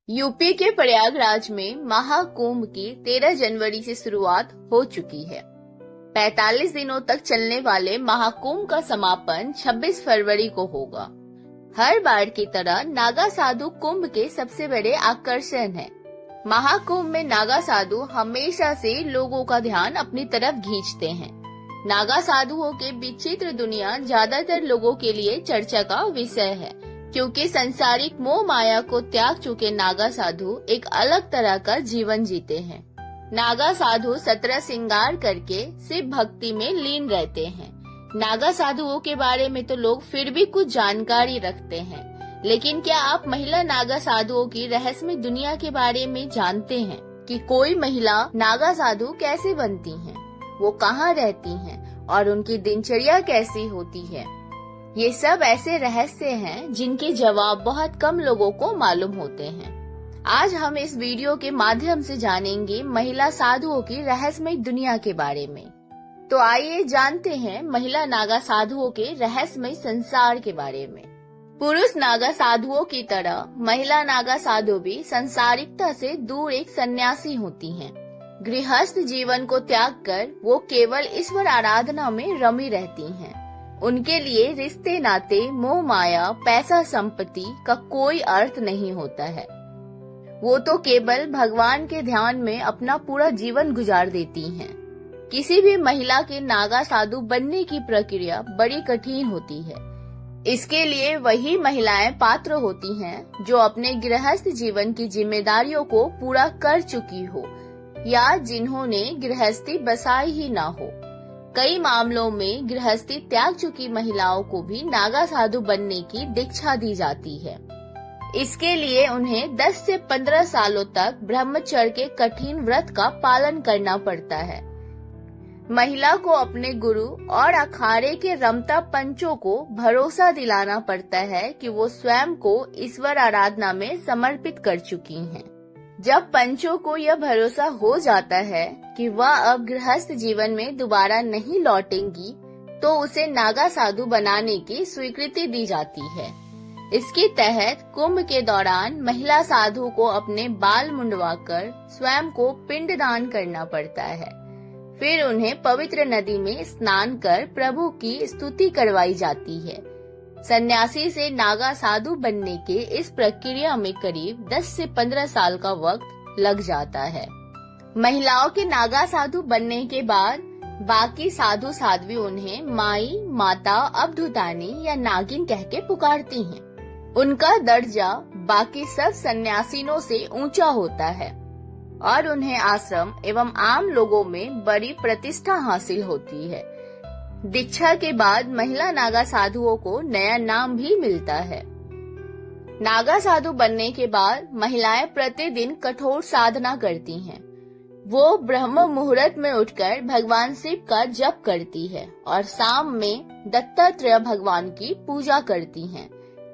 UP के प्रयागराज में महाकुंभ की 13 जनवरी से शुरुआत हो चुकी है। 45 दिनों तक चलने वाले महाकुंभ का समापन 26 फरवरी को होगा। हर बार की तरह नागा साधु कुंभ के सबसे बड़े आकर्षण है। महाकुंभ में नागा साधु हमेशा से लोगों का ध्यान अपनी तरफ खींचते हैं। नागा साधुओं के विचित्र दुनिया ज्यादातर लोगों के लिए चर्चा का विषय है, क्योंकि संसारिक मोह माया को त्याग चुके नागा साधु एक अलग तरह का जीवन जीते हैं। नागा साधु 17 श्रृंगार करके सिर्फ भक्ति में लीन रहते हैं। नागा साधुओं के बारे में तो लोग फिर भी कुछ जानकारी रखते हैं, लेकिन क्या आप महिला नागा साधुओं की रहस्यमय दुनिया के बारे में जानते हैं कि कोई महिला नागा साधु कैसे बनती हैं, वो कहाँ रहती हैं और उनकी दिनचर्या कैसी होती है? ये सब ऐसे रहस्य हैं जिनके जवाब बहुत कम लोगों को मालूम होते हैं। आज हम इस वीडियो के माध्यम से जानेंगे महिला साधुओं की रहस्यमय दुनिया के बारे में। तो आइए जानते हैं महिला नागा साधुओं के रहस्यमय संसार के बारे में। पुरुष नागा साधुओं की तरह महिला नागा साधु भी संसारिकता से दूर एक सन्यासी होती हैं। गृहस्थ जीवन को त्याग कर वो केवल ईश्वर आराधना में रमी रहती हैं। उनके लिए रिश्ते नाते, मोह माया, पैसा संपत्ति का कोई अर्थ नहीं होता है। वो तो केवल भगवान के ध्यान में अपना पूरा जीवन गुजार देती हैं। किसी भी महिला के नागा साधु बनने की प्रक्रिया बड़ी कठिन होती है। इसके लिए वही महिलाएं पात्र होती हैं जो अपने गृहस्थ जीवन की जिम्मेदारियों को पूरा कर चुकी हो या जिन्होंने गृहस्थी बसाई ही ना हो। कई मामलों में गृहस्थी त्याग चुकी महिलाओं को भी नागा साधु बनने की दीक्षा दी जाती है। इसके लिए उन्हें 10 से 15 सालों तक ब्रह्मचर्य के कठिन व्रत का पालन करना पड़ता है। महिला को अपने गुरु और अखाड़े के रमता पंचों को भरोसा दिलाना पड़ता है कि वो स्वयं को ईश्वर आराधना में समर्पित कर चुकी हैं। जब पंचों को यह भरोसा हो जाता है कि वह अब गृहस्थ जीवन में दोबारा नहीं लौटेंगी, तो उसे नागा साधु बनाने की स्वीकृति दी जाती है। इसके तहत कुंभ के दौरान महिला साधु को अपने बाल मुंडवाकर स्वयं को पिंडदान करना पड़ता है। फिर उन्हें पवित्र नदी में स्नान कर प्रभु की स्तुति करवाई जाती है। सन्यासी से नागा साधु बनने के इस प्रक्रिया में करीब 10 से 15 साल का वक्त लग जाता है। महिलाओं के नागा साधु बनने के बाद बाकी साधु साध्वी उन्हें माई, माता, अवधूतानी या नागिन कह के पुकारती हैं। उनका दर्जा बाकी सब सन्यासिनों से ऊंचा होता है और उन्हें आश्रम एवं आम लोगों में बड़ी प्रतिष्ठा हासिल होती है। दीक्षा के बाद महिला नागा साधुओं को नया नाम भी मिलता है। नागा साधु बनने के बाद महिलाएं प्रतिदिन कठोर साधना करती हैं। वो ब्रह्म मुहूर्त में उठकर भगवान शिव का जप करती है और शाम में दत्तात्रेय भगवान की पूजा करती हैं।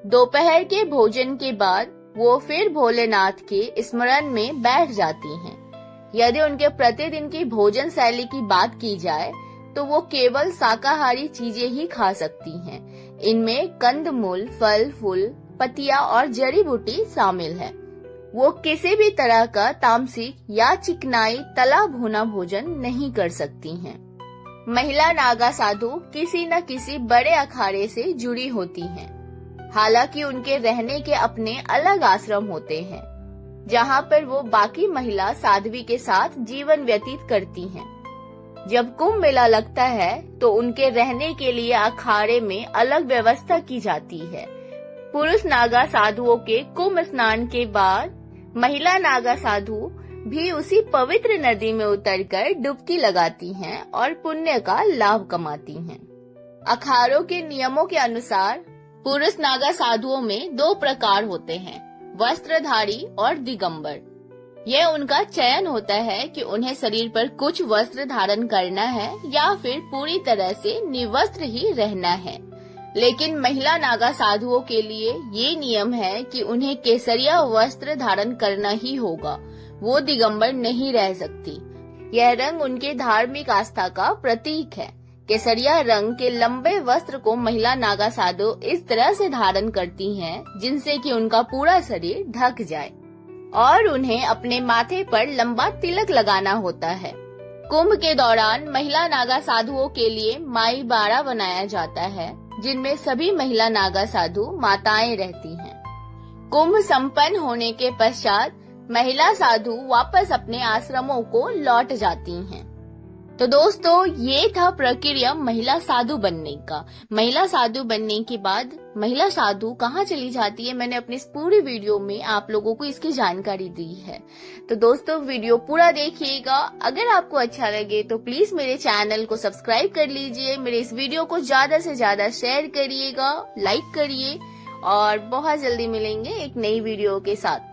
दोपहर के भोजन के बाद वो फिर भोलेनाथ के स्मरण में बैठ जाती हैं। यदि उनके प्रतिदिन की भोजन शैली की बात की जाए तो वो केवल शाकाहारी चीजें ही खा सकती हैं। इनमें कंदमूल, फल, फूल, पत्तियां और जड़ी बूटी शामिल है। वो किसी भी तरह का तामसिक या चिकनाई तला भुना भोजन नहीं कर सकती हैं। महिला नागा साधु किसी न किसी बड़े अखाड़े से जुड़ी होती हैं। हालांकि उनके रहने के अपने अलग आश्रम होते हैं, जहाँ पर वो बाकी महिला साध्वी के साथ जीवन व्यतीत करती हैं। जब कुंभ मेला लगता है तो उनके रहने के लिए अखाड़े में अलग व्यवस्था की जाती है। पुरुष नागा साधुओं के कुंभ स्नान के बाद महिला नागा साधु भी उसी पवित्र नदी में उतरकर डुबकी लगाती हैं और पुण्य का लाभ कमाती हैं। अखाड़ों के नियमों के अनुसार पुरुष नागा साधुओं में 2 प्रकार होते हैं, वस्त्रधारी और दिगंबर। यह उनका चयन होता है कि उन्हें शरीर पर कुछ वस्त्र धारण करना है या फिर पूरी तरह से निवस्त्र ही रहना है। लेकिन महिला नागा साधुओं के लिए ये नियम है कि उन्हें केसरिया वस्त्र धारण करना ही होगा। वो दिगंबर नहीं रह सकती। यह रंग उनके धार्मिक आस्था का प्रतीक है। केसरिया रंग के लंबे वस्त्र को महिला नागा साधु इस तरह से धारण करती हैं जिनसे कि उनका पूरा शरीर ढक जाए। और उन्हें अपने माथे पर लंबा तिलक लगाना होता है। कुंभ के दौरान महिला नागा साधुओं के लिए माई बाड़ा बनाया जाता है, जिनमें सभी महिला नागा साधु माताएं रहती हैं। कुंभ संपन्न होने के पश्चात महिला साधु वापस अपने आश्रमों को लौट जाती हैं। तो दोस्तों, ये था प्रक्रिया महिला साधु बनने का। महिला साधु बनने के बाद महिला साधु कहाँ चली जाती है, मैंने अपनी इस पूरी वीडियो में आप लोगों को इसकी जानकारी दी है। तो दोस्तों, वीडियो पूरा देखिएगा। अगर आपको अच्छा लगे तो प्लीज मेरे चैनल को सब्सक्राइब कर लीजिए। मेरे इस वीडियो को ज्यादा से ज्यादा शेयर करिएगा, लाइक करिए और बहुत जल्दी मिलेंगे एक नई वीडियो के साथ।